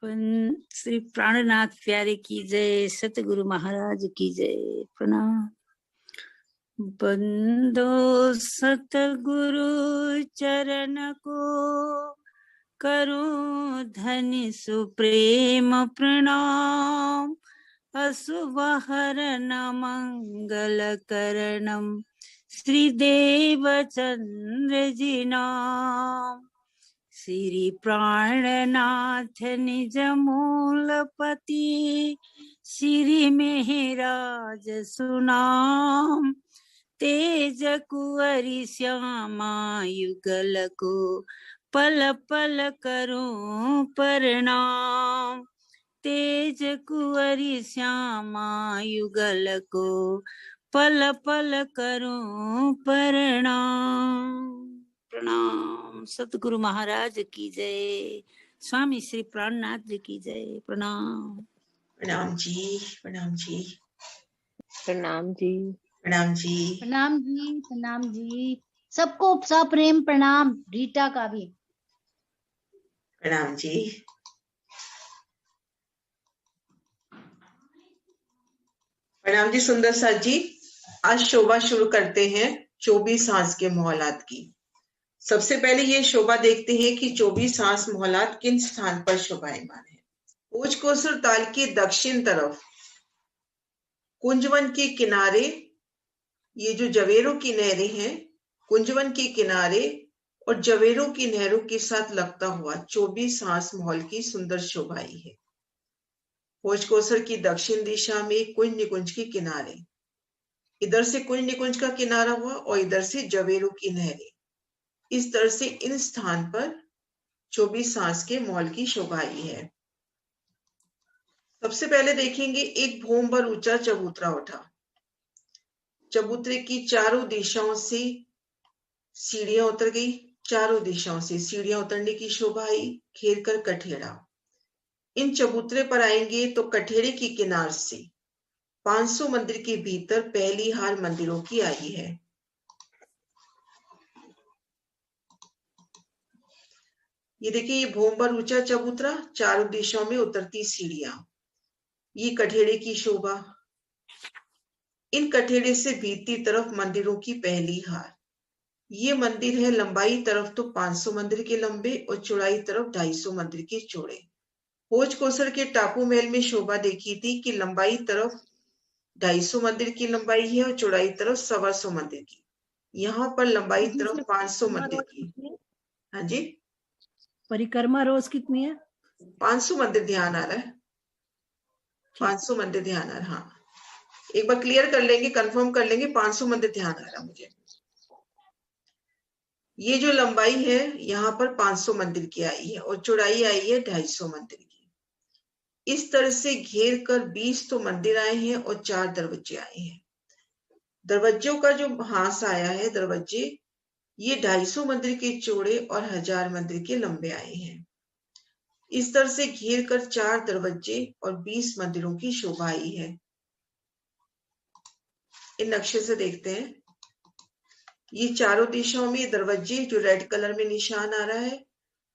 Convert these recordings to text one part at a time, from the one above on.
श्री प्राणनाथ प्यारे की जय, सतगुरु महाराज की जय। प्रणाम। बंदो सतगुरु चरण को करूं धनि सुप्रेम प्रणाम। अशुभ हरण मंगल करणम श्रीदेव चंद्र जी नाम। श्री प्राणनाथ निज मूलपति श्री मेहराज सुनाम। तेज कुंवरी श्यामा युगल को पल पल करूं प्रणाम। तेज कुंवरी श्यामा युगल को पल पल करूं प्रणाम। प्रणाम। सतगुरु महाराज की जय। स्वामी श्री प्राणनाथ जी की जय। प्रणाम। प्रणाम जी, प्रणाम जी, प्रणाम जी, प्रणाम जी, प्रणाम जी, प्रणाम जी। सबको सप्रेम प्रणाम। रीटा का भी प्रणाम जी। प्रणाम जी सुंदर साथ जी। आज शोभा शुरू करते हैं 24 हांस के मोहलात की। सबसे पहले ये शोभा देखते हैं कि 24 हांस मोहलात किन स्थान पर शोभायमान है। भोजकोसर ताल के दक्षिण तरफ कुंजवन के किनारे, ये जो जवेरों की नहरें हैं, कुंजवन के किनारे और जवेरों की नहरों के साथ लगता हुआ 24 हांस महल की सुंदर शोभाई है। भोजकोसर की दक्षिण दिशा में कुंज निकुंज के किनारे, इधर से कुंज निकुंज का किनारा हुआ और इधर से जवेरों की नहरें। इस तरह से इन स्थान पर 24 हांस के महल की शोभाई है। सबसे पहले देखेंगे एक भूम भर ऊंचा चबूतरा उठा। चबूतरे की चारों दिशाओं से सीढ़ियां उतर गई। चारों दिशाओं से सीढ़ियां उतरने की शोभा आई। घेर कर कठेड़ा। इन चबूतरे पर आएंगे तो कठेड़े की किनार से 500 मंदिर के भीतर पहली हार मंदिरों की आई है। ये देखिए, ये भूम भर ऊंचा चबूतरा, चारों दिशाओं में उतरती सीढ़ियां, ये कठेड़े की शोभा। इन कठेड़े से भीतरी तरफ मंदिरों की पहली हार। ये मंदिर है लंबाई तरफ तो 500 मंदिर के लंबे और चौड़ाई तरफ 250 मंदिर के चौड़े। भोजकोसर के टापू महल में शोभा देखी थी कि लंबाई तरफ 250 मंदिर की लंबाई है और चौड़ाई तरफ 125 मंदिर की। यहाँ पर लंबाई तरफ 500 मंदिर की। हाँ जी, परिक्रमा रोज कितनी है? 500 मंदिर ध्यान आ रहा है। 500 मंदिर ध्यान आ रहा है। हाँ, एक बार क्लियर कर लेंगे, कंफर्म कर लेंगे। 500 मंदिर ध्यान आ रहा मुझे। ये जो लंबाई है यहाँ पर 500 मंदिर की आई है और चौड़ाई आई है 250 मंदिर की। इस तरह से घेर कर 20 तो मंदिर आए हैं और 4 दरवाजे आए हैं। दरवाजों का जो हांस आया है, दरवाजे, ये 250 मंदिर के चौड़े और 1000 मंदिर के लंबे आए हैं। इस तरह से घेर कर 4 दरवाजे और 20 मंदिरों की शोभा आई है। इन नक्शे से देखते हैं। ये चारों दिशाओं में दरवाजे जो रेड कलर में निशान आ रहा है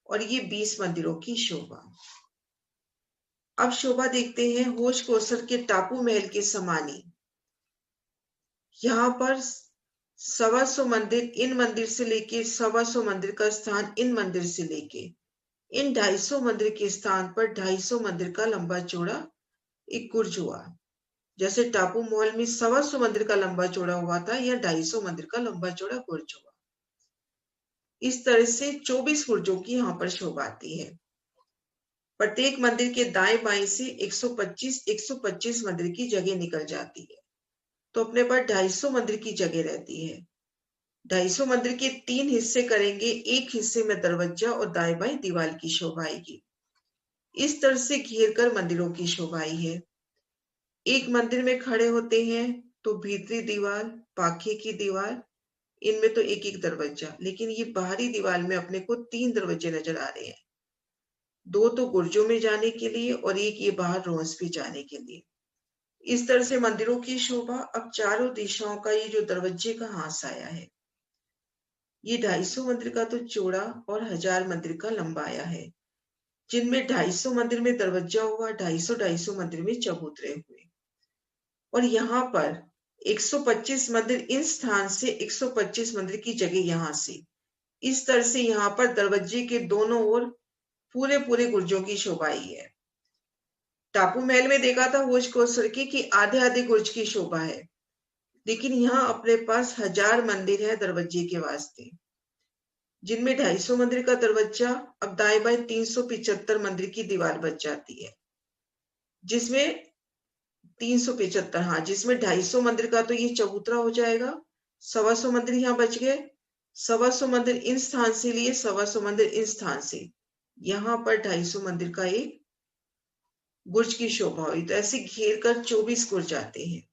और ये 20 मंदिरों की शोभा। अब शोभा देखते हैं भोजकोसर के टापू महल के समानी। यहाँ पर 125 मंदिर, इन मंदिर से लेके 125 मंदिर का स्थान इन मंदिर से लेके इन 250 मंदिर के स्थान पर 250 मंदिर का लंबा चौड़ा एक गुर्ज हुआ। जैसे टापू महल में 125 मंदिर का लंबा चौड़ा हुआ था, या 250 मंदिर का लंबा चौड़ा गुर्ज हुआ। इस तरह से 24 गुर्जों की यहाँ पर शोभा आती है। प्रत्येक मंदिर के दाएं बाएं से 125 मंदिर की जगह निकल जाती है, तो अपने पास 250 मंदिर की जगह रहती है। 250 मंदिर के 3 हिस्से करेंगे। एक हिस्से में दरवाजा और दाएं बाएं दीवार की शोभा आएगी। इस तरह से घेर कर मंदिरों की शोभा आई है। एक मंदिर में खड़े होते हैं तो भीतरी दीवार, पाखे की दीवार, इनमें तो एक एक दरवाजा, लेकिन ये बाहरी दीवार में अपने को 3 दरवाजे नजर आ रहे हैं। 2 तो गुर्जों में जाने के लिए और एक ये बाहर रोज पे जाने के लिए। इस तरह से मंदिरों की शोभा। अब चारों दिशाओं का ये जो दरवाजे का हांस आया है, ये 250 मंदिर का तो चौड़ा और 1000 मंदिर का लंबा आया है। जिनमें 250 मंदिर में दरवाजा हुआ, 250 मंदिर में चबूतरे हुए। और यहाँ पर 125 मंदिर इन स्थान से, 125 मंदिर की जगह यहाँ से, इस तरह से यहाँ पर दरवाजे के दोनों ओर पूरे पूरे गुर्जों की शोभा आई है। टापू महल में देखा था होज कोसर की आधे आधे गुर्ज की शोभा है, लेकिन यहाँ अपने पास 1000 मंदिर है दरवाजे के वास्ते, जिनमें 250 मंदिर का दरवाजा अब दाएं बाएं 375 मंदिर की दीवार बच जाती है, जिसमें 375, हाँ, जिसमें 250 मंदिर का तो ये चबूतरा हो जाएगा, 125 मंदिर यहाँ बच गए, 125 मंदिर इन स्थान से लिए, 125 मंदिर इन स्थान से, यहाँ पर 250 मंदिर का एक गुर्ज की शोभा हुई। तो ऐसे घेर कर 24 गुर्ज आते हैं,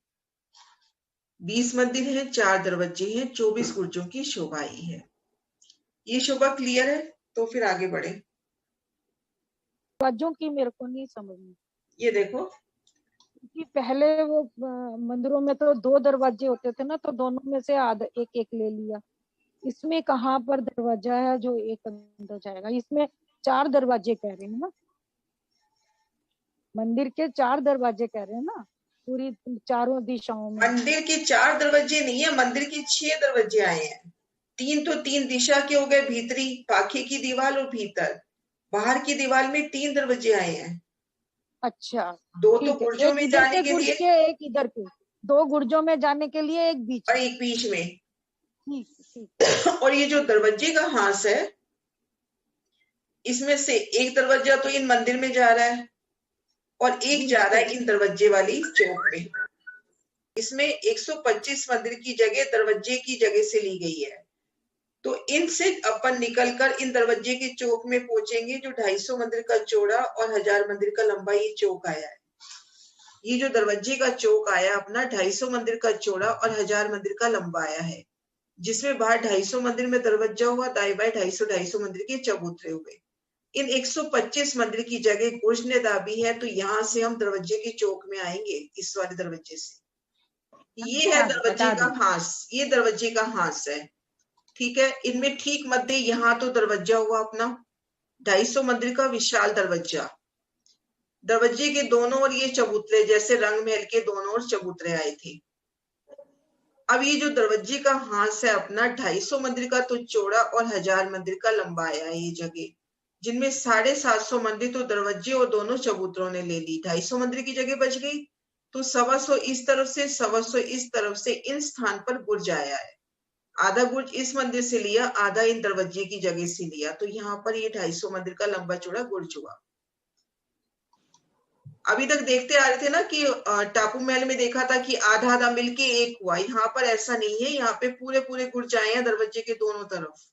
20 मंदिर हैं, 4 दरवाजे हैं, 24 गुर्जों की शोभा आई है। ये शोभा क्लियर है? तो फिर आगे बढ़े। दरवाजों की मेरे को नहीं समझ में। ये देखो कि पहले वो मंदिरों में तो 2 दरवाजे होते थे ना, तो दोनों में से आधा एक एक ले लिया। इसमें कहाँ पर दरवाजा है जो एक अंदर जाएगा? इसमें 4 दरवाजे कह रहे हैं ना, मंदिर के 4 दरवाजे कह रहे हैं ना, पूरी चारों दिशाओं में। मंदिर के 4 दरवाजे नहीं है, मंदिर के 6 दरवाजे आए हैं। 3 तो 3 दिशा के हो गए, भीतरी पाखे की दीवार और भीतर बाहर की दीवार में 3 दरवाजे आए हैं। अच्छा, 2 तो गुर्जों में जाने के लिए, एक इधर के, 2 गुर्जों में जाने के लिए, एक बीच और एक बीच में। ठीक। और ये जो दरवाजे का हांस है, इसमें से एक दरवाजा तो इन मंदिर में जा रहा है और एक जा रहा है इन दरवाजे वाली चौक में। इसमें 125 मंदिर की जगह दरवाजे की जगह से ली गई है। तो इनसे अपन निकलकर इन दरवाजे के चौक में पहुंचेंगे, जो 250 मंदिर का चौड़ा और 1000 मंदिर का लंबा ये चौक आया है। ये जो दरवाजे का चौक आया अपना 250 मंदिर का चौड़ा और 1000 मंदिर का लंबा आया है, जिसमें बाहर 250 मंदिर में दरवाजा हुआ, दाएं बाएं 250 मंदिर के चबूतरे हुए। इन 125 मंदिर की जगह गुर्ज ने दाबी है, तो यहाँ से हम दरवाजे के चौक में आएंगे, इस वाले दरवाजे से। ये है दरवाजे का हांस, ये दरवाजे का हांस है, ठीक है। इनमें ठीक मध्य यहाँ तो दरवाजा हुआ अपना 250 मंदिर का विशाल दरवाजा, दरवाजे के दोनों ओर ये चबूतरे, जैसे रंग महल के दोनों ओर चबूतरे आए थे। अब ये जो दरवाजे का हांस है अपना 250 मंदिर का तो चौड़ा और 1000 मंदिर का लंबा आया है ये जगह, जिनमें 750 मंदिर तो दरवाजे और दोनों चबूतरों ने ले ली। 250 मंदिर की जगह बच गई, तो 125 इस तरफ से, 125 इस तरफ से इन स्थान पर गुर्ज आया है। आधा गुर्ज इस मंदिर से लिया, आधा इन दरवाजे की जगह से लिया, तो यहाँ पर ये 250 मंदिर का लंबा चौड़ा गुर्ज हुआ। अभी तक देखते आ रहे थे ना कि टापू महल में देखा था कि आधा आधा मिलके एक हुआ, यहाँ पर ऐसा नहीं है, यहाँ पे पूरे पूरे गुर्ज आए हैं दरवाजे के दोनों तरफ,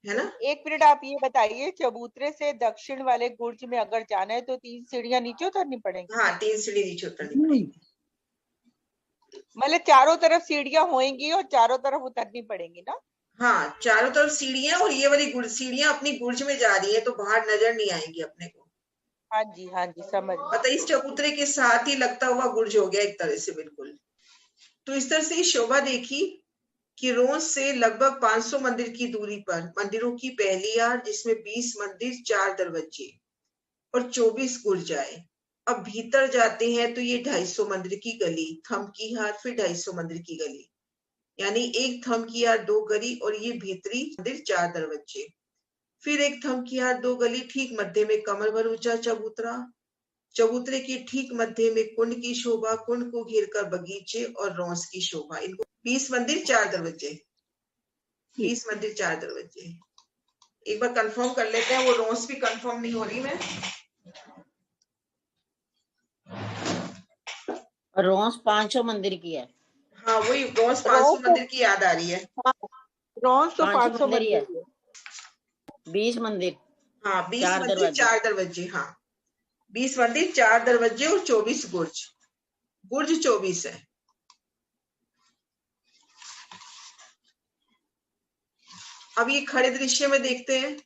है ना। एक मिनट, आप ये बताइए, चबूतरे से दक्षिण वाले गुर्ज में अगर जाना है तो 3 सीढ़ियां नीचे उतरनी पड़ेंगी? हाँ, 3 सीढ़ी नीचे उतरनी पड़ेगी। मतलब चारों तरफ सीढ़ियां होंगी और चारों तरफ उतरनी पड़ेंगी ना? हाँ, चारों तरफ सीढ़ियां, और ये वाली सीढ़ियां अपनी गुर्ज में जा रही है, तो बाहर नजर नहीं आएंगी अपने को। हाँ जी समझ। मतलब इस चबूतरे के साथ ही लगता हुआ गुर्ज हो गया एक तरह से, बिल्कुल। तो इस तरह से शोभा देखी कि रोज से लगभग 500 मंदिर की दूरी पर मंदिरों की पहली यार, जिसमें 20 मंदिर, 4 दरवाजे और 24 गुर्ज आए। अब भीतर जाते हैं तो ये 250 मंदिर की गली, थम की हार, फिर 250 मंदिर की गली, यानी एक थम की यार 2 गली, और ये भीतरी मंदिर 4 दरवाजे, फिर एक थम की यार 2 गली, ठीक मध्य में कमर भर ऊंचा चबूतरा, चबूतरे के ठीक मध्य में कुंड की शोभा, कुंड को घेर कर बगीचे और रोंस की शोभा। इनको 20 मंदिर 4 दरवाजे, 20 मंदिर 4 दरवाजे। एक बार कंफर्म कर लेते हैं, वो रोंस भी कंफर्म नहीं हो रही। मैं रोंस 500 मंदिर की है। हाँ, वही रोंस 500 मंदिर की याद आ रही है। रोंस तो 500 मंदिर है। 20 मंदिर, हाँ, 20 मंदिर 4 दरवाजे, हाँ, 20 मंदिर 4 दरवाजे और 24 गुर्ज, गुर्ज 24 है। अब ये खड़े दृश्य में देखते हैं,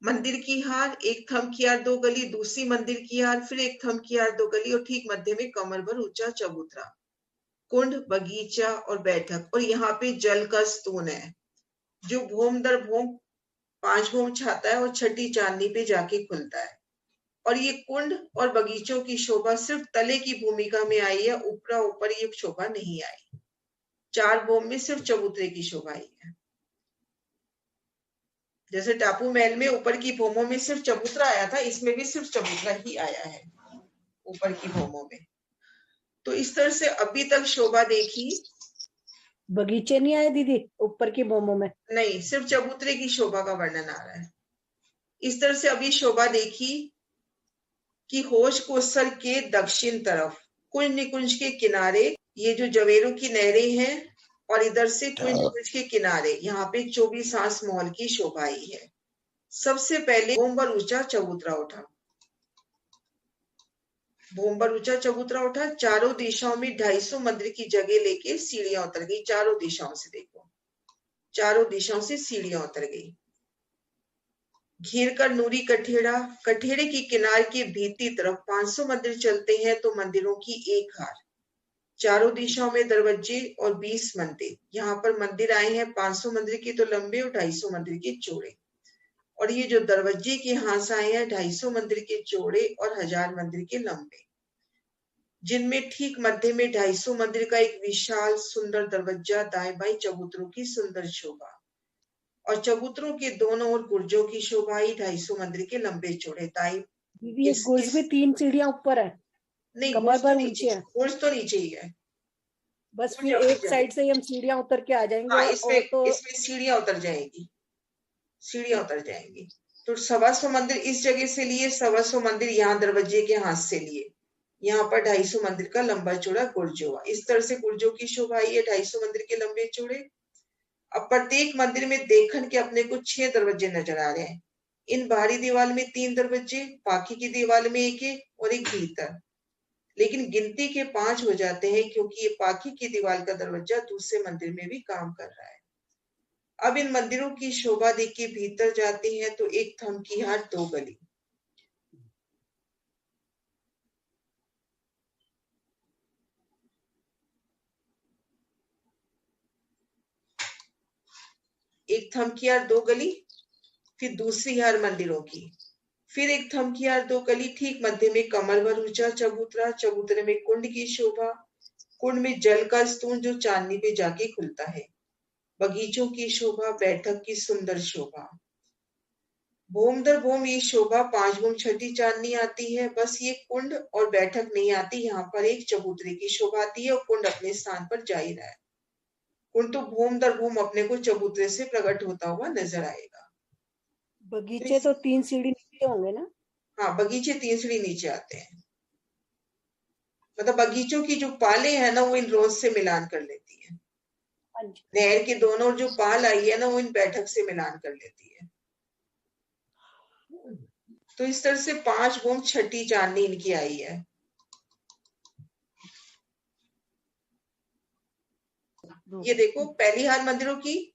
मंदिर की हार, एक थम की हार 2 गली, दूसरी मंदिर की हार, फिर एक थम की हार 2 गली, और ठीक मध्य में कमर भर ऊंचा चबूतरा, कुंड, बगीचा और बैठक, और यहाँ पे जल का स्तून है, जो भूम दर भूम 5 भूम छाता है और छठी चांदनी पे जाके खुलता है। और ये कुंड और बगीचों की शोभा सिर्फ तले की भूमिका में आई है, ऊपरा ऊपर ये शोभा नहीं आई। 4 भूम में सिर्फ चबूतरे की शोभा आई है। जैसे टापू महल में ऊपर की भूमों में सिर्फ चबूतरा आया था, इसमें भी सिर्फ चबूतरा ही आया है ऊपर की भूमों में। तो इस तरह से अभी तक शोभा देखी, बगीचे नहीं आए दीदी ऊपर की भूमों में? नहीं, सिर्फ चबूतरे की शोभा का वर्णन आ रहा है। इस तरह से अभी शोभा देखी कि होश कोसर के दक्षिण तरफ कुंज निकुंज के किनारे ये जो जवेरों की नहरें हैं, और इधर से कुंज निकुंज के किनारे यहाँ पे 24 आस महल की शोभा आई है। सबसे पहले भूमभर ऊंचा चबूतरा उठा, भूमभर ऊंचा चबूतरा उठा। चारों दिशाओं में 250 मंदिर की जगह लेके सीढ़ियां उतर गई। चारों दिशाओं से देखो, चारों दिशाओं से सीढ़ियां उतर गई। घेर कर नूरी कठेड़ा, कठेड़े की किनार के भीती तरफ 500 मंदिर चलते हैं तो मंदिरों की एक हार। चारों दिशाओं में दरवाजे और 20 मंदिर। यहाँ पर मंदिर आए हैं 500 मंदिर के तो लंबे और 250 मंदिर के चौड़े। और ये जो दरवाजे के हाथ आए हैं 250 मंदिर के चौड़े और 1000 मंदिर के लंबे, जिनमें ठीक मध्य में 250 मंदिर का एक विशाल सुंदर दरवाजा, दाएं बाएं चबूतरों की सुंदर शोभा। और चबूतरों के दोनों ओर गुर्जों की शोभा ही 250 मंदिर के लंबे चौड़े। दाई दीदी इस गुर्ज में 3 सीढ़ियां ऊपर है, नहीं, कमर भर नीचे है। गुर्ज तो नीचे ही है। बस फिर एक साइड से ही हम सीढ़ियां उतर के आ जाएंगे। हाँ, इसमें तो इसमें सीढ़ियां उतर जाएंगी, सीढ़ियां उतर जाएंगी। तो 125 मंदिर इस जगह से लिए, 125 मंदिर यहाँ दरवाजे के हाथ से लिए। यहाँ पर 250 मंदिर का लंबा चौड़ा गुर्ज हुआ। इस तरह से गुर्जों की शोभा आई है 250 मंदिर के लंबे चौड़े। अब प्रत्येक मंदिर में देखन के अपने को 6 दरवाजे नजर आ रहे हैं। इन बाहरी दीवार में 3 दरवाजे, बाकी की दीवार में एक और एक भीतर। लेकिन गिनती के 5 हो जाते हैं क्योंकि ये पाखी की दीवार का दरवाजा दूसरे मंदिर में भी काम कर रहा है। अब इन मंदिरों की शोभा देख के भीतर जाते हैं तो एक थमकीहार 2 गली। एक थमकीहार 2 गली, फिर दूसरी हार मंदिरों की, फिर एक थमकीहार 2 गली। ठीक मध्य में कमर भर ऊंचा चबूतरा, चबूतरे में कुंड की शोभा, कुंड में जल का स्तून जो चांदनी पे जाके खुलता है, बगीचों की शोभा, बैठक की सुंदर शोभा। भूम दर भूम ये शोभा 5 भूम छठी चांदनी आती है। बस ये कुंड और बैठक नहीं आती, यहाँ पर एक चबूतरे की शोभा आती है और कुंड अपने स्थान पर जा ही रहा है। कुंड तो भूम दर भूम अपने को चबूतरे से प्रकट होता हुआ नजर आएगा। बगीचे तो 3 सीढ़ी नीचे होंगे ना? हाँ, बगीचे 3 सीढ़ी नीचे आते हैं। मतलब बगीचों की जो पाले हैं ना वो इन रोज से मिलान कर लेती है। नहर के दोनों जो पाल आई है ना वो इन बैठक से मिलान कर लेती है। तो इस तरह से 5 भूम छठी चांदनी इनकी आई है। ये देखो, पहली हार मंदिरों की,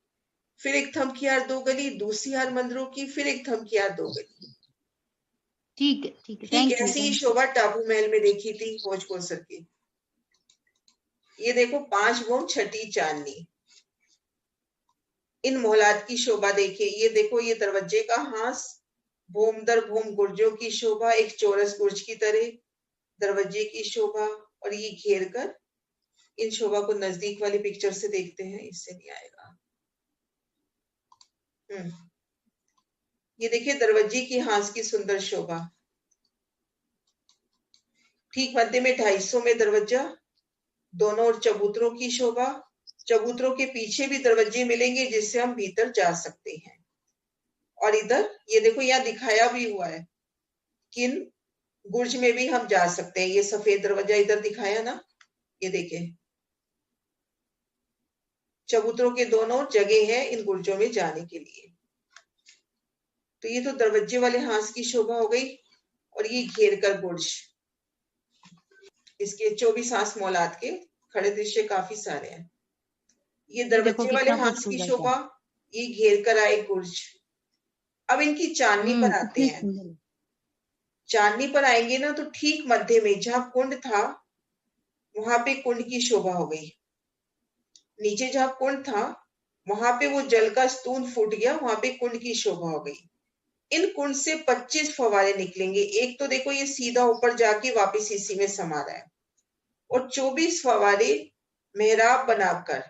फिर एक थमकीहार 2 गली, दूसरी हार मंदिरों की, फिर एक थमकीहार 2 गली। ठीक है, ठीक है, ठीक थैंक यू। ऐसी ही शोभा टापू महल में देखी थी खोज कोसर की। ये देखो 5 भूम छठी चांदनी, इन मोहलात की शोभा देखिए। ये देखो, ये दरवाजे का हास, भूम दर भूम गुर्जों की शोभा, एक चौरस गुर्ज की तरह दरवाजे की शोभा। और ये घेर कर इन शोभा को नजदीक वाली पिक्चर से देखते हैं, इससे नहीं आएगा। ये देखिए दरवाजे की हास की सुंदर शोभा। ठीक मध्य में 250 में दरवाजा, दोनों ओर चबूतरों की शोभा। चबूतरों के पीछे भी दरवाजे मिलेंगे जिससे हम भीतर जा सकते हैं। और इधर ये देखो, यहाँ दिखाया भी हुआ है किन गुर्ज में भी हम जा सकते हैं। ये सफेद दरवाजा इधर दिखाया ना, ये देखें, चबूतरों के दोनों जगह है इन गुर्जों में जाने के लिए। तो ये तो दरवाजे वाले हाथ की शोभा हो गई। और ये घेर कर गुर्ज, इसके 24 हाथ मौलाद के खड़े दृश्य काफी सारे हैं। ये दरवाजे वाले हाथ की शोभा, ये घेर कर आए गुर्ज। अब इनकी चांदनी पर आते हैं। चांदनी पर आएंगे ना तो ठीक मध्य में जहां कुंड था वहां पे कुंड की शोभा हो गई। नीचे जहां कुंड था वहां पे वो जल का स्तून फूट गया, वहां पे कुंड की शोभा हो गई। इन कुंड से 25 फवारे निकलेंगे। एक तो देखो ये सीधा ऊपर जाके वापस इसी में समा रहा है, और 24 फवारे मेहराब बनाकर,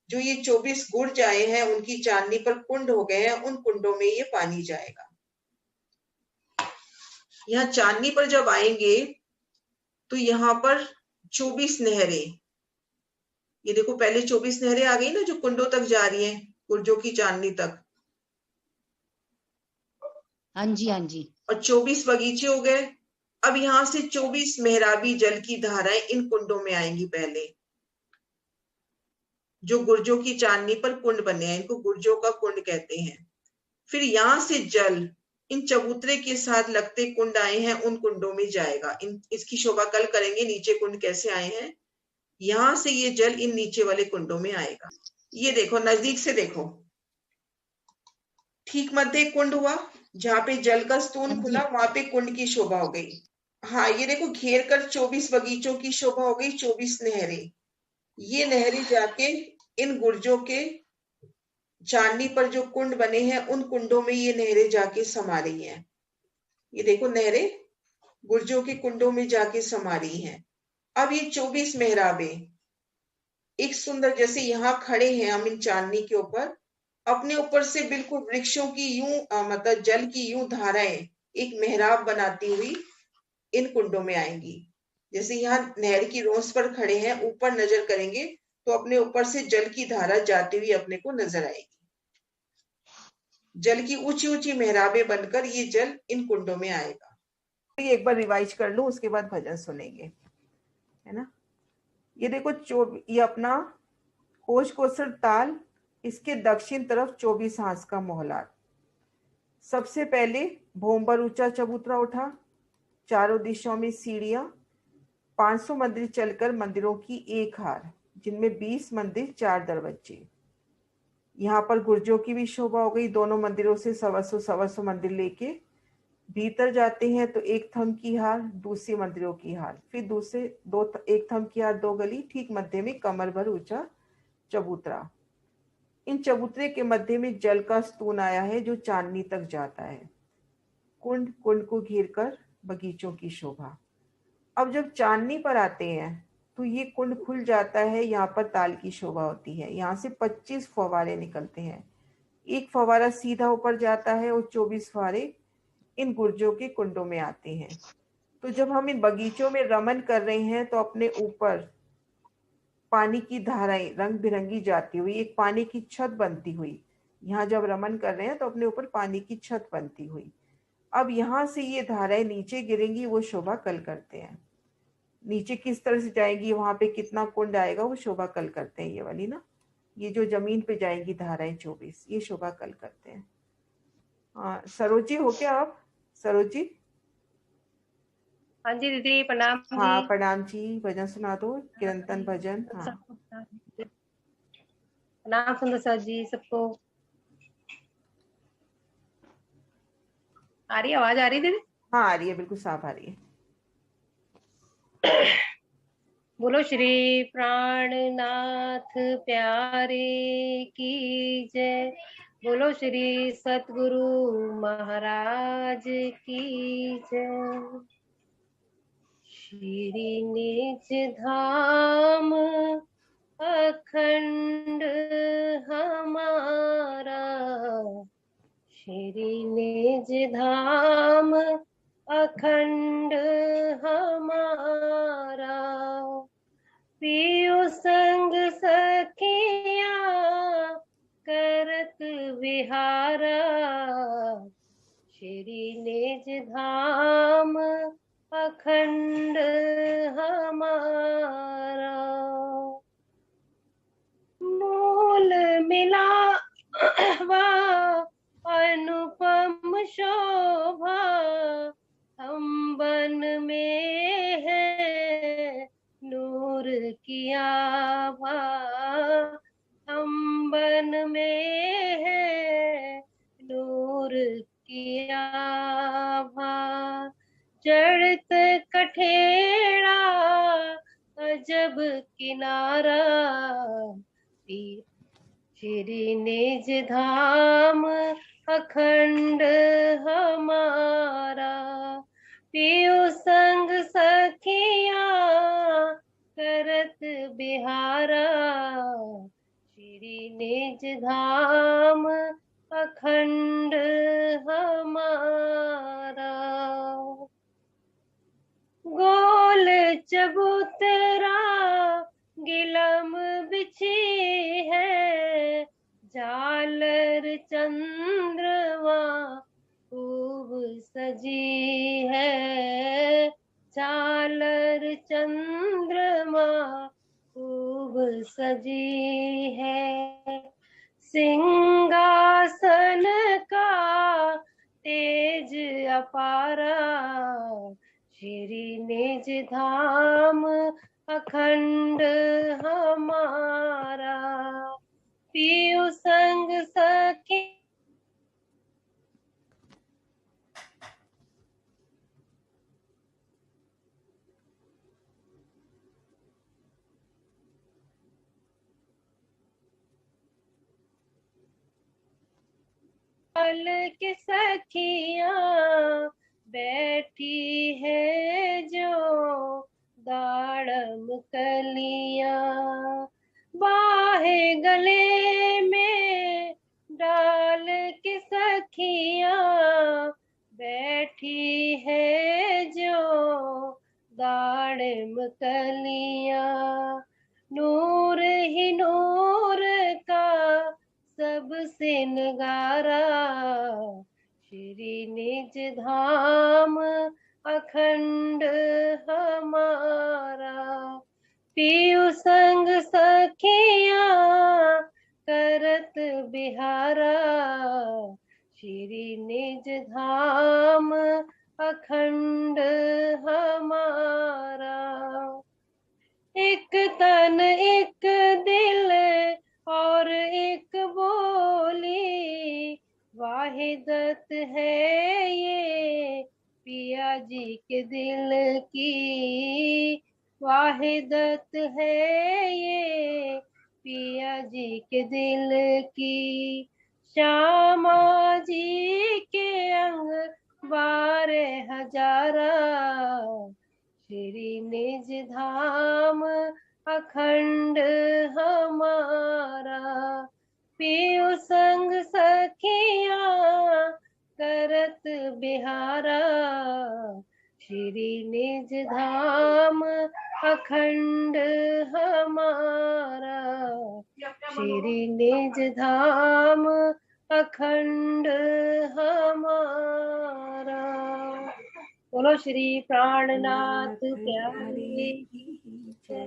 जो ये 24 गुर्ज आए हैं उनकी चांदनी पर कुंड हो गए हैं, उन कुंडों में ये पानी जाएगा। यहाँ चांदनी पर जब आएंगे तो यहाँ पर 24 नहरें, ये देखो पहले 24 नहरें आ गई ना जो कुंडों तक जा रही हैं, गुर्जों की चांदनी तक, हाँ जी, हाँ जी। और 24 बगीचे हो गए। अब यहाँ से 24 मेहराबी जल की धाराएं इन कुंडों में आएंगी। पहले जो गुर्जों की चांदनी पर कुंड बने हैं, इनको गुर्जों का कुंड कहते हैं। फिर यहाँ से जल इन चबूतरे के साथ लगते कुंड आए हैं, उन कुंडों में जाएगा। इसकी शोभा कल करेंगे, नीचे कुंड कैसे आए हैं। यहां से ये जल इन नीचे वाले कुंडों में आएगा। ये देखो, नजदीक से देखो, ठीक मध्य कुंड हुआ, जहां पे जल का स्तून खुला वहां पे कुंड की शोभा हो गई। हाँ, ये देखो घेर कर 24 बगीचों की शोभा हो गई, 24 नहरें। ये नहरें जाके इन गुर्जों के चांदनी पर जो कुंड बने हैं, उन कुंडों में ये नहरें जाके समा रही हैं। ये देखो नहरें गुर्जों के कुंडों में जाके समा रही हैं। अब ये 24 मेहराबे एक सुंदर, जैसे यहाँ खड़े हैं हम इन चांदनी के ऊपर, अपने ऊपर से बिल्कुल वृक्षों की यूं मतलब जल की यूं धाराएं एक मेहराब बनाती हुई इन कुंडों में आएंगी। जैसे यहाँ नहर की रोंस पर खड़े हैं, ऊपर नजर करेंगे तो अपने ऊपर से जल की धारा जाती हुई अपने को नजर आएगी। जल की ऊंची ऊंची मेहराबें बनकर ये जल इन कुंडों में आएगा। ये एक बार रिवाइज कर लो, उसके बाद भजन सुनेंगे, है ना। ये देखो ये अपना कोश कोसर ताल, इसके दक्षिण तरफ 24 हांस का मोहलार। सबसे पहले भोंबर ऊंचा चबूतरा उठा, चारों दिशाओं में सीढ़ियां, 500 मंदिर चलकर मंदिरों की एक हार, जिनमें 20 मंदिर 4 दरवाजे। यहाँ पर गुर्जों की भी शोभा हो गई। दोनों मंदिरों से 125 मंदिर लेके भीतर जाते हैं तो एक थंब की हार, दूसरी मंदिरों की हार, फिर दूसरे एक थंब की हार, 2 गली, ठीक मध्य में कमर भर ऊंचा चबूतरा। इन चबूतरे के मध्य में जल का स्तून आया है जो चांदनी तक जाता है। कुंड को घेर कर बगीचों की शोभा। अब जब चांदनी पर आते हैं तो ये कुंड खुल जाता है, यहाँ पर ताल की शोभा होती है। यहाँ से 25 फवारे निकलते हैं। एक फवारा सीधा ऊपर जाता है और 24 फवारे इन गुर्जों के कुंडों में आते हैं। तो जब हम इन बगीचों में रमन कर रहे हैं तो अपने ऊपर पानी की धाराएं रंग बिरंगी जाती हुई एक पानी की छत बनती हुई, यहाँ जब रमन कर रहे हैं तो अपने ऊपर पानी की छत बनती हुई। अब यहाँ से ये धाराएं नीचे गिरेंगी, वो शोभा कल करते हैं। नीचे किस तरह से जाएंगी, वहां पे कितना कुंड आएगा, वो शोभा कल करते हैं। ये वाली ना, ये जो जमीन पे जाएंगी धाराएं 24, ये शोभा कल करते हैं। हाँ, सरोजी हो क्या आप? सरोजी? हाँ जी दीदी, प्रणाम जी। हाँ प्रणाम जी, भजन सुना दो, कीर्तन भजन। हाँ प्रणाम सुंदर सर जी सबको। आ रही आवाज, आ रही दीदी? हाँ आ रही है, बिल्कुल साफ आ रही है। बोलो श्री प्राणनाथ प्यारे की जय, बोलो श्री सतगुरु महाराज की जय। श्री निज धाम अखंड हमारा, श्री निज धाम अखंड हमारा। पियु संग सखिया करत विहारा, श्री निज धाम अखंड हमारा। मूल मिला अनुपम शोभा, हम बन में है नूर की आभा, हम बन में है नूर की आभा। चढ़त कठेड़ा अजब किनारा, श्री निज धाम अखंड हमारा। पियु संग सखिया करत बिहारा। श्री निज धाम अखंड हमारा। गोल चबूतरा गिलम बिछी है। झालर चंद्रमा खूब सजी है। झालर चंद्रमा खूब सजी है। सिंहासन का तेज अपारा। श्री निज धाम अखंड हमारा। पियु संग सखी के सखियां बैठी है जो दाड़म कलियां। बाहे गले में डाल के सखियां बैठी है जो दाड़म कलियां। नूर ही नूर का सबसे नगारा। श्री निज धाम अखंड हमारा। पियु संग सखिया करत बिहारा। श्री निज धाम अखंड हमारा। एक तन एक दिल और एक बोली। वाहिदत है ये पिया जी के दिल की। वाहिदत है ये पिया जी के दिल की। श्यामा जी के अंग 12,000। श्री निज धाम अखंड हमारा। पियु संग सखिया करत बिहारा। श्री निज धाम अखंड हमारा। श्री निज धाम अखंड हमारा। बोलो श्री प्राणनाथ प्यारे की जय।